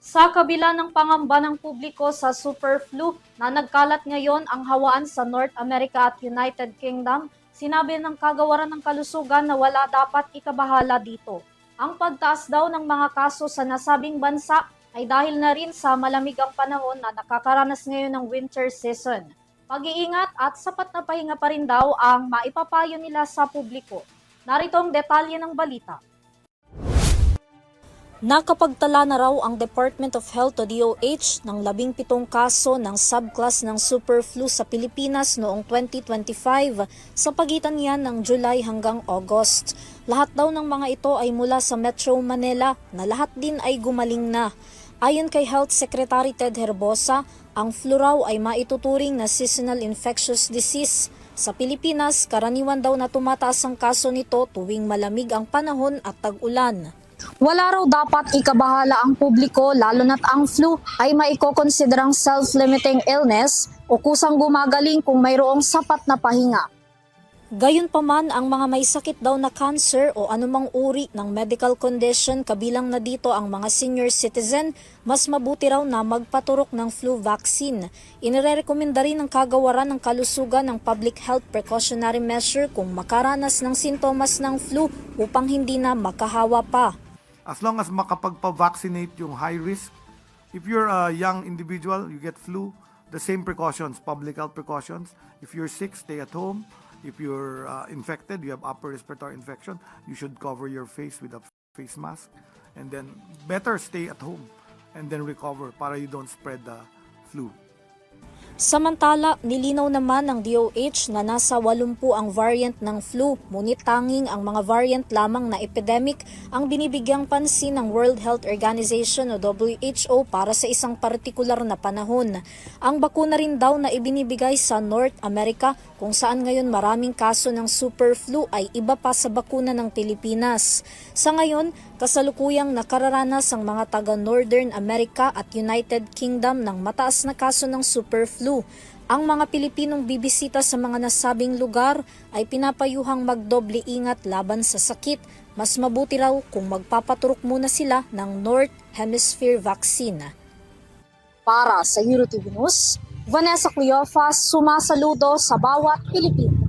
Sa kabila ng pangamba ng publiko sa super flu na nagkalat ngayon ang hawaan sa North America at United Kingdom, sinabi ng Kagawaran ng Kalusugan na wala dapat ikabahala dito. Ang pagtaas daw ng mga kaso sa nasabing bansa ay dahil na rin sa malamig ang panahon na nakakaranas ngayon ng winter season. Pag-iingat at sapat na pahinga pa rin daw ang maipapayo nila sa publiko. Narito ang detalye ng balita. Nakapagtala na raw ang Department of Health o DOH ng 17 kaso ng subclass ng superflu sa Pilipinas noong 2025 sa pagitan niyan ng July hanggang August. Lahat daw ng mga ito ay mula sa Metro Manila na lahat din ay gumaling na. Ayon kay Health Secretary Ted Herbosa, ang flu raw ay maituturing na seasonal infectious disease. Sa Pilipinas, karaniwan daw na tumataas ang kaso nito tuwing malamig ang panahon at tag-ulan. Wala raw dapat ikabahala ang publiko lalo na't ang flu ay maikokonsiderang self-limiting illness o kusang gumagaling kung mayroong sapat na pahinga. Gayunpaman, ang mga may sakit daw na cancer o anumang uri ng medical condition kabilang na dito ang mga senior citizen, mas mabuti raw na magpaturok ng flu vaccine. Inirekomenda rin ng Kagawaran ng Kalusugan ng public health precautionary measure kung makaranas ng sintomas ng flu upang hindi na makahawa pa. As long as makapagpa-vaccinate yung high risk, if you're a young individual, you get flu, the same precautions, public health precautions. If you're sick, stay at home. If you're infected, you have upper respiratory infection, you should cover your face with a face mask. And then better stay at home and then recover para you don't spread the flu. Samantala, nilinaw naman ng DOH na nasa 80 ang variant ng flu, ngunit tanging ang mga variant lamang na epidemic ang binibigyang pansin ng World Health Organization o WHO para sa isang partikular na panahon. Ang bakuna rin daw na ibinibigay sa North America kung saan ngayon maraming kaso ng super flu ay iba pa sa bakuna ng Pilipinas. Sa ngayon, kasalukuyang nakararanas ang mga taga Northern America at United Kingdom ng mataas na kaso ng super flu. Ang mga Pilipinong bibisita sa mga nasabing lugar ay pinapayuhang magdoble ingat laban sa sakit. Mas mabuti raw kung magpapaturok muna sila ng North Hemisphere vaccine. Para sa EuroTV News, Vanessa Cleofas, sumasaludo sa bawat Pilipino.